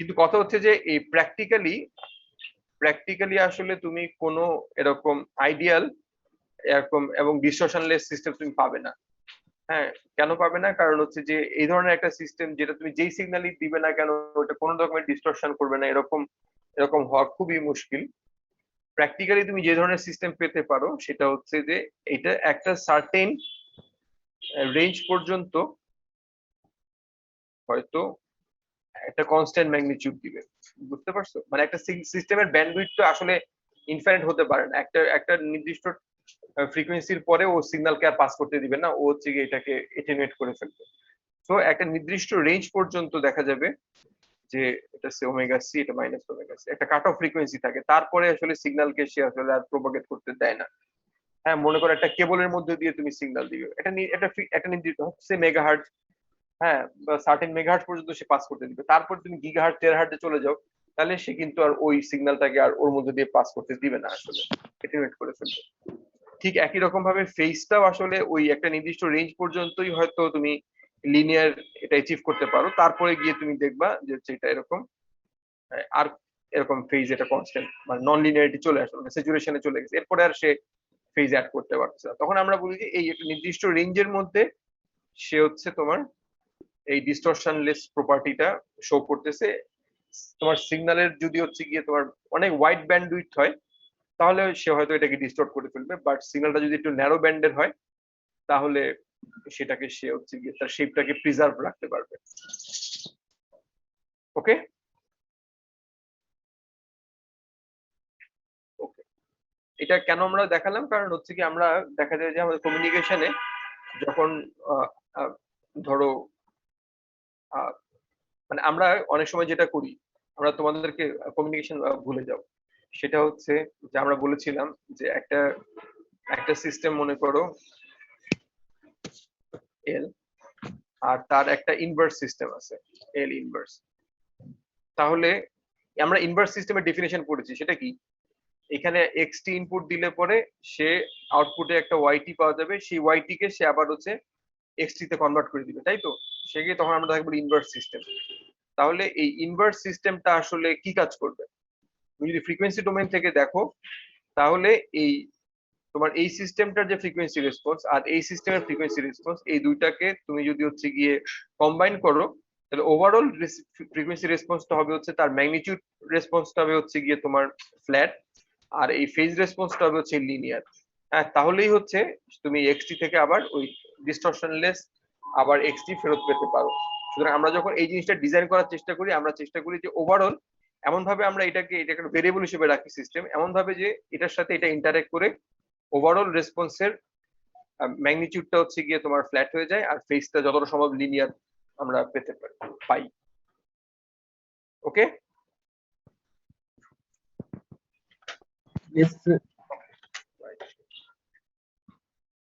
কিন্তু কথা হচ্ছে যে এই প্র্যাকটিক্যালি আসলে তুমি কোনো এরকম আইডিয়াল এরকম এবং ডিস্টরশনলেস সিস্টেম তুমি পাবে না। হ্যাঁ, কেন পাবে না? কারণ হচ্ছে যে এই ধরনের একটা সিস্টেম যেটা তুমি যেই সিগন্যালই দিবে না কেন ওটা কোনো রকমের ডিস্টরশন করবে না, এরকম এরকম হওয়া খুবই মুশকিল। প্র্যাকটিক্যালি তুমি যে ধরনের সিস্টেম পেতে পারো সেটা হচ্ছে যে এটা একটা সার্টেন রেঞ্জ পর্যন্ত হয়তো একটা কনস্ট্যান্ট ম্যাগনিটিউড দিবে। বুঝতে পারছো? মানে একটা সিস্টেমের ব্যান্ডউইথ তো আসলে ইনফাইনাইট হতে পারে না। একটা একটা নির্দিষ্ট ফ্রিকোয়েন্সির পরে ও সিগন্যালকে আর পাস করতে দিবে না, ও হচ্ছে গিয়ে এটাকে এটেনুয়েট করে ফেলবে। তো একটা নির্দিষ্ট রেঞ্জ পর্যন্ত দেখা যাবে যে এটা ওমেগা সি, এটা মাইনাস ওমেগা সি, একটা কাট অফ ফ্রিকোয়েন্সি থাকে, তারপরে আসলে সিগন্যালকে সে আসলে আর প্রোপাগেট করতে দেয় না। হ্যাঁ, মনে করো একটা কেবলের মধ্যে দিয়ে তুমি সিগন্যাল দিবে, একটা নির্দিষ্ট হচ্ছে মেগাহার্টজ, হ্যাঁ, বা সার্টেন মেগাহার্টজ পর্যন্ত সে পাস করতে দিবে, তারপর তুমি গিগাহার্টজ টেরাহার্টজে চলে যাও, তাহলে সে কিন্তু আর ওই সিগন্যালটাকে আর ওর মধ্যে দিয়ে পাস করতে দিবে না, আসলে এটেনুয়েট করে ফেলবে। ঠিক একই রকম ভাবে ফেজটাও আসলে ওই একটা নির্দিষ্ট রেঞ্জ পর্যন্তই হয়তো তুমি লিনিয়ার এটা অ্যাচিভ করতে পারো, তারপরে গিয়ে তুমি দেখবা যে হচ্ছে এটা এরকম আর এরকম ফেজ এটা কনস্ট্যান্ট মানে নন লিনিয়ারিটি চলে আসলো, মানে স্যাচুরেশনে চলে গেছে, এরপরে আর সে ফেজ অ্যাড করতে পারছে না। তখন আমরা বলি যে এই একটা নির্দিষ্ট রেঞ্জের মধ্যে সে হচ্ছে তোমার এই ডিস্টরশনলেস প্রপার্টিটা শো করতেছে। তোমার সিগন্যালের যদি হচ্ছে গিয়ে তোমার অনেক ওয়াইড ব্যান্ডউইথ হয় তাহলে সে হয়তো এটাকে ডিস্টর্ট করে ফেলবে, বাট সিগন্যালটা যদি একটু ন্যারো ব্যান্ডের হয় তাহলে সেটাকে সে হচ্ছে গিয়ে তার শেপটাকে প্রিজার্ভ রাখতে পারবে। ওকে ওকে, এটা কেন আমরা দেখালাম, কারণ হচ্ছে কি আমরা দেখা যায় যে আমাদের কমিউনিকেশনে যখন আহ, আহ, ধরো মানে আমরা অনেক সময় যেটা করি, আমরা তোমাদেরকে কমিউনিকেশন ভুলে যাও, সেটা হচ্ছে যে আমরা বলেছিলাম যে একটা একটা সিস্টেম মনে করো এল, আর তার একটা ইনভার্স সিস্টেম আছে এল ইনভার্স। তাহলে আমরা ইনভার্স সিস্টেমের ডেফিনেশন পড়েছি, সেটা কি? এখানে এক্সটি ইনপুট দিলে পরে সে আউটপুটে একটা ওয়াইটি পাওয়া যাবে, সেই ওয়াইটি কে সে আবার হচ্ছে এক্সটি তে কনভার্ট করে দিবে, তাই তো? সেক্ষেত্রে তখন আমরা তাকে বলি ইনভার্স সিস্টেম। তাহলে এই ইনভার্স সিস্টেমটা আসলে কি কাজ করবে? তুমি যদি ফ্রিকোয়েন্সি ডোমেইন থেকে দেখো তাহলে এই তোমার এই সিস্টেমটার যে ফ্রিকোয়েন্সি রেসপন্স আর এই সিস্টেমের ফ্রিকোয়েন্সি রেসপন্স, এই দুইটাকে তুমি যদি হচ্ছে গিয়ে কম্বাইন করো তাহলে ওভারঅল ফ্রিকোয়েন্সি রেসপন্সটা হবে হচ্ছে তার ম্যাগনিটিউড রেসপন্সটা হবে হচ্ছে গিয়ে তোমার ফ্ল্যাট, আর এই ফেজ রেসপন্সটা হবে হচ্ছে লিনিয়ার। হ্যাঁ, তাহলেই হচ্ছে তুমি এক্সটি থেকে আবার ওই ডিস্টরশনলেস আবার এক্সটি ফেরত পেতে পারো। সুতরাং আমরা যখন এই জিনিসটা ডিজাইন করার চেষ্টা করি আমরা চেষ্টা করি যে ওভারঅল এমন ভাবে আমরা এটাকে একটা ভেরিয়েবল হিসেবে রাখি সিস্টেম, এমন ভাবে যে এটার সাথে এটা ইন্টারেক্ট করে ওভারঅল রেসপন্সের ম্যাগনিটিউডটা হচ্ছে গিয়ে তোমার ফ্ল্যাট হয়ে যায় আর ফেজটা যতটা সম্ভব লিনিয়ার আমরা পেতে পাই। ওকে, Yes, sir.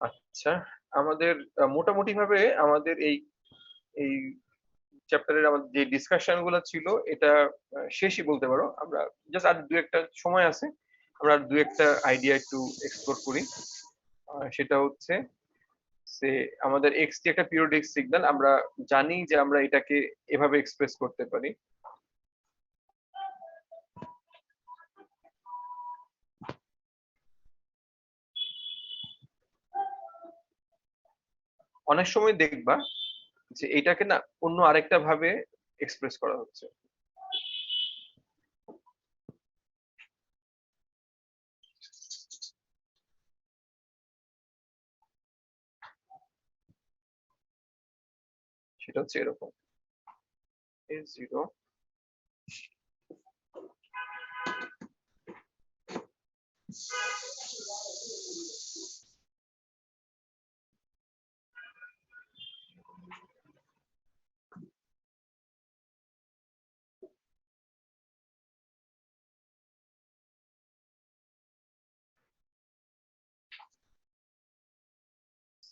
আচ্ছা আমাদের মোটামুটি ভাবে আমাদের এই এই চ্যাপ্টারের আমাদের যে ডিসকাশন গুলো ছিল এটা শেষই বলতে পারো। আমরা জাস্ট আর দু একটা সময় আছে, আমরা আর দু একটা আইডিয়া একটু এক্সপ্লোর করি। সেটা হচ্ছে যে আমাদের এক্সটি একটা পিরিয়ডিক সিগন্যাল, আমরা জানি যে আমরা এটাকে এভাবে এক্সপ্রেস করতে পারি। অনেক সময় দেখবা যে এটাকে না অন্য আরেকটা ভাবে এক্সপ্রেস করা হচ্ছে। সেটা হচ্ছে এরকম A0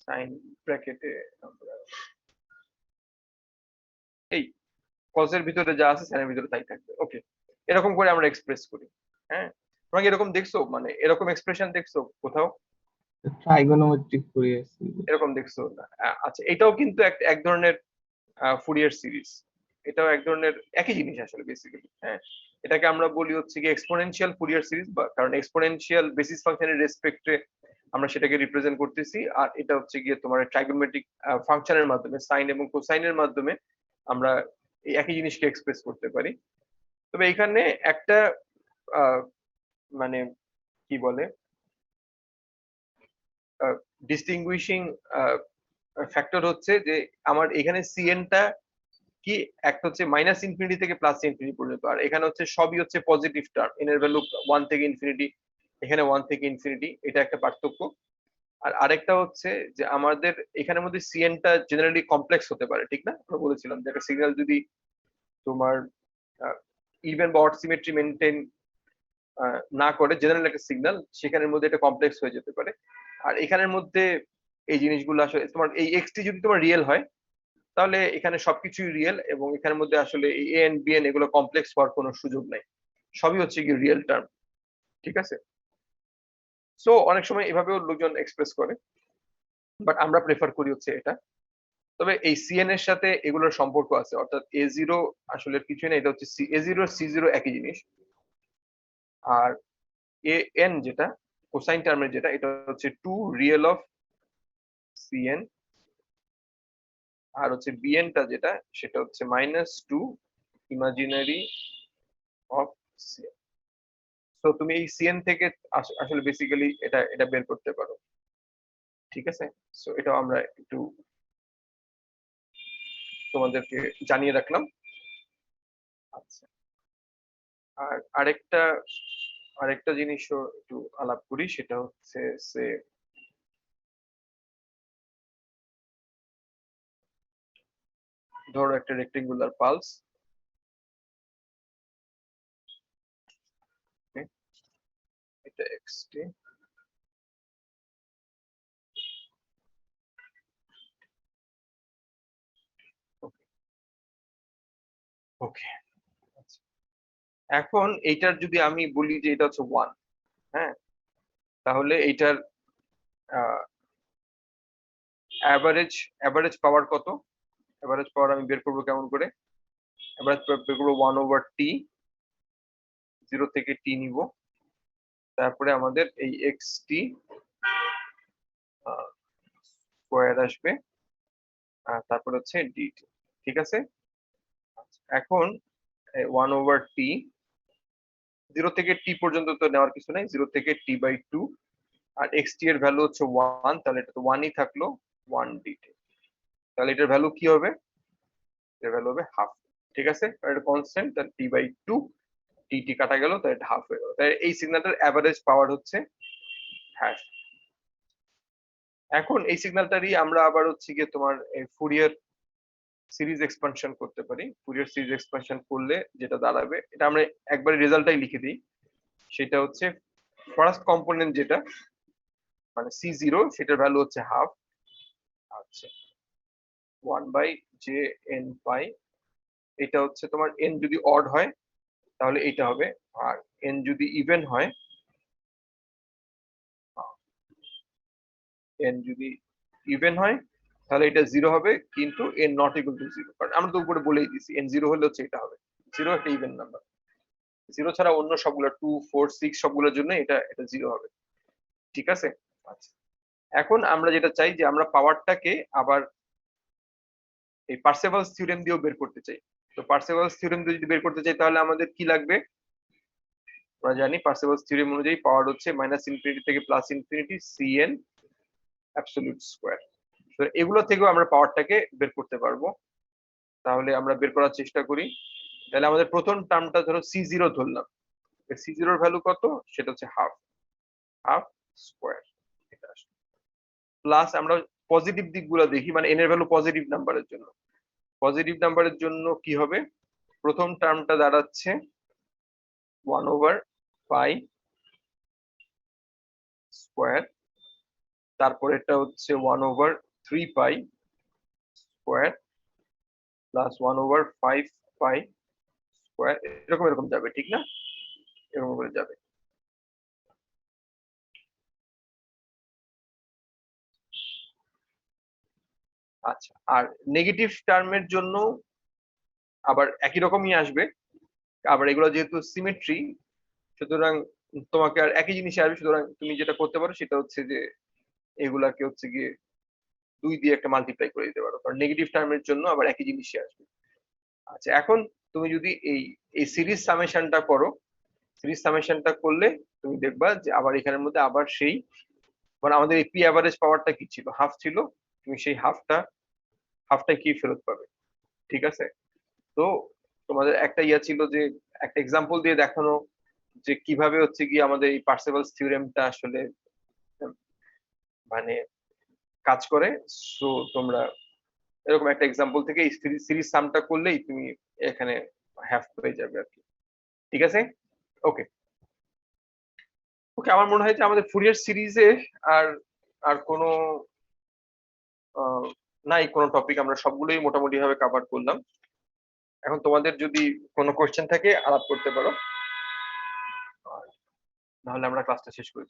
সাইন ব্র্যাকেটে আমরা এই কজের ভিতরে যা আছে সাইনের ভিতরে তাই থাকবে। ওকে, এরকম করে আমরা এক্সপ্রেস করি। হ্যাঁ, তোমরা এরকম দেখছো, মানে এরকম এক্সপ্রেশন দেখছো কোথাও? Trigonometric Fourier series. এরকম দেখছো না? আচ্ছা, এটাও কিন্তু এক ধরনের ফুরিয়ার সিরিজ। এটাও এক ধরনের একই জিনিস আসলে বেসিক্যালি। হ্যাঁ, এটাকে আমরা বলি হচ্ছে কি এক্সপোনেনশিয়াল ফুরিয়ার সিরিজ, বা কারণ এক্সপোনেনশিয়াল বেসিস ফাংশনের রেসপেক্টে আমরা সেটাকে রিপ্রেজেন্ট করতেছি। আর এটা হচ্ছে গিয়ে তোমার ট্রাইগোনোমেট্রিক ফাংশনের মাধ্যমে সাইন এবং কোসাইনের মাধ্যমে আমরা এই একই জিনিসকে এক্সপ্রেস করতে পারি। তবে এখানে একটা মানে কি বলে ডিস্টিংগুইশিং ফ্যাক্টর হচ্ছে যে আমার এখানে সিএনটা কি, একটা হচ্ছে মাইনাস ইনফিনিটি থেকে প্লাস ইনফিনিটি পর্যন্ত, আর এখানে হচ্ছে সবই হচ্ছে পজিটিভ টার্ম, এন এর ভ্যালু 1 থেকে ইনফিনিটি, এখানে 1 থেকে ইনফিনিটি, এটা একটা পার্থক্য। আর আরেকটা হচ্ছে যে আমাদের এখানের মধ্যে সিএনটা জেনারেলি কমপ্লেক্স হতে পারে, ঠিক না? আমরা বলেছিলাম যে একটা সিগন্যাল যদি তোমার ইভেন বা অড সিমেট্রি মেনটেন না করে জেনারেল একটা সিগন্যাল, সেখানের মধ্যে এটা কমপ্লেক্স হয়ে যেতে পারে। আর এখানের মধ্যে এই জিনিসগুলো আসলে তোমার এই এক্সটি যদি তোমার রিয়েল হয় তাহলে এখানে সবকিছুই রিয়েল, এবং এখানের মধ্যে আসলে এই এ এন বি এন এগুলো কমপ্লেক্স হওয়ার কোনো সুযোগ নাই, সবই হচ্ছে কি রিয়েল টার্ম। ঠিক আছে, সো অনেক সময় এভাবেও লোকজন এক্সপ্রেস করে, বাট আমরা প্রেফার করি হচ্ছে এটা। তবে এই সিএন এর সাথে এগুলোর সম্পর্ক আছে, অর্থাৎ A0 আসলে কিছুই না, এটা হচ্ছে A0 C0 একই জিনিস। আর এ এন যেটা কোসাইন টার্মের যেটা, এটা হচ্ছে 2 রিয়েল অফ সিএন, আর হচ্ছে বিএন টা যেটা সেটা হচ্ছে -2 ইমাজিনারি অফ সিএন। তো তুমি এই সিএন থেকে আসলে বেসিক্যালি এটা এটা বের করতে পারো। ঠিক আছে, সো এটাও আমরা একটু তোমাদেরকে জানিয়ে রাখলাম। আচ্ছা, আর আরেকটা জিনিসও একটু আলাপ করি, সেটা হচ্ছে সে ধরো একটা রেক্টেঙ্গুলার পালস, এটা এক্সটি, ওকে। এখন এইটার যদি আমি বলি যে এটা হচ্ছে 1, হ্যাঁ, তাহলে এইটার অ্যাভারেজ পাওয়ার কত? অ্যাভারেজ পাওয়ার আমি বের করবো কেমন করে? অ্যাভারেজ পাওয়ার বের করবো 1/t, 0 থেকে t নিব, তারপরে আমাদের এই xt স্কোয়ার আসবে, তারপরে হচ্ছে dt। ঠিক আছে, এখন 1/t, 0 থেকে t পর্যন্ত তো নেওয়ার কিছু নাই, 0 থেকে t/2, আর xt এর ভ্যালু হচ্ছে 1, তাহলে এটা তো 1ই থাকলো, 1 dt। তাহলে এটার ভ্যালু কি হবে? এর ভ্যালু হবে হাফ। ঠিক আছে, আর এটা কনস্ট্যান্ট, তাহলে t/2, টি কাটা গেল, তাহলে এটা হাফ হয়ে গেল। তাহলে এই সিগন্যালটার অ্যাভারেজ পাওয়ার হচ্ছে হ্যাশ। এখন এই সিগন্যালটারই আমরা আবার হচ্ছে গিয়ে তোমার ফুরিয়ার সিরিজ এক্সপানশন করতে পারি। ফুরিয়ার সিরিজ এক্সপানশন করলে যেটা দাঁড়াবে, এটা আমরা একবারে রেজাল্টটাই লিখে দিই, সেটা হচ্ছে ফার্স্ট কম্পোনেন্ট যেটা মানে C0, সেটার ভ্যালু হচ্ছে হাফ, আচ্ছা 1/jn পাই এটা হচ্ছে তোমার n যদি অড হয় তাহলে এইটা হবে, আর n যদি ইভেন হয়, n যদি ইভেন হয় তাহলে এটা 0 হবে, কিন্তু n নট ইকুয়াল টু 0, কারণ আমরা তো উপরে বলেই দিছি n 0 হলে হচ্ছে এটা হবে। 0 একটা ইভেন নাম্বার, 0 ছাড়া অন্য সবগুলো 2 4 6 সবগুলোর জন্য এটা 0 হবে। ঠিক আছে? আচ্ছা, এখন আমরা যেটা চাই যে আমরা পাওয়ারটাকে আবার এই পার্সেভালস থিওরেম দিয়েও বের করতে চাই। তো পার্সেভালস থিওরেম দিয়ে যদি বের করতে চাই তাহলে আমাদের কি লাগবে? আমরা জানি পার্সেভালস থিওরেম অনুযায়ী পাওয়ার হচ্ছে -ইনফিনিটি থেকে +ইনফিনিটি cn অ্যাবসলিউট স্কয়ার। তো এগুলো থেকেও আমরা পাওয়ারটাকে বের করতে পারবো। তাহলে আমরা বের করার চেষ্টা করি। তাহলে আমাদের প্রথম টার্মটা ধরো c0 ধরলাম, c0 এর ভ্যালু কত? সেটা হচ্ছে হাফ স্কয়ার, এটা আসলে প্লাস আমরা পজিটিভ দিকগুলো দেখি, মানে n এর ভ্যালু পজিটিভ নাম্বারের জন্য। পজিটিভ নাম্বারের জন্য কি হবে? প্রথম টার্মটা দাঁড়াচ্ছে 1/π স্কয়ার, তারপরেরটা হচ্ছে 1/3π স্কয়ার প্লাস 1/5π স্কয়ার, এরকম যাবে, ঠিক না? এরকম করে যাবে। আচ্ছা, আর নেগেটিভ টার্মের জন্য আবার একই রকমই আসবে। আবার এগুলো যেহেতু সিমেট্রি, সুতরাং তোমাকে আর একই জিনিস আসবে। সুতরাং তুমি যেটা করতে পারো সেটা হচ্ছে যে এগুলাকে হচ্ছে গিয়ে 2 দিয়ে একটা মাল্টিপ্লাই করে দিতে পারো, কারণ নেগেটিভ টার্মের জন্য আবার একই জিনিসই আসবে। আচ্ছা, এখন তুমি যদি এই সিরিজ সামেশনটা করো, সিরিজ সামেশনটা করলে তুমি দেখবা যে আবার এখানের মধ্যে আবার সেই, মানে আমাদের এই পি অ্যাভারেজ পাওয়ারটা কি ছিল? হাফ ছিল। তুমি সেই হাফটা কি ফেরত পাবে। ঠিক আছে? তো তোমাদের একটা ইয়া ছিল যে একটা এক্সাম্পল দিয়ে দেখানো যে কিভাবে হচ্ছে কি আমাদের এই পার্সেভালস থিওরেমটা আসলে মানে কাজ করে। সো তোমরা এরকম একটা এক্সাম্পল থেকে এই সিরিজ সামটা করলেই তুমি এখানে হাফ পেয়ে যাবে আর কি। ঠিক আছে? ওকে ওকে, আমার মনে হয় যে আমাদের ফুরিয়ার সিরিজে আর আর কোনো নাই কোনো টপিক, আমরা সবগুলোই মোটামুটি ভাবে কভার করলাম। এখন তোমাদের যদি কোনো কোয়েশ্চেন থাকে আলাপ করতে পারো, নাহলে আমরা ক্লাসটা শেষ করি।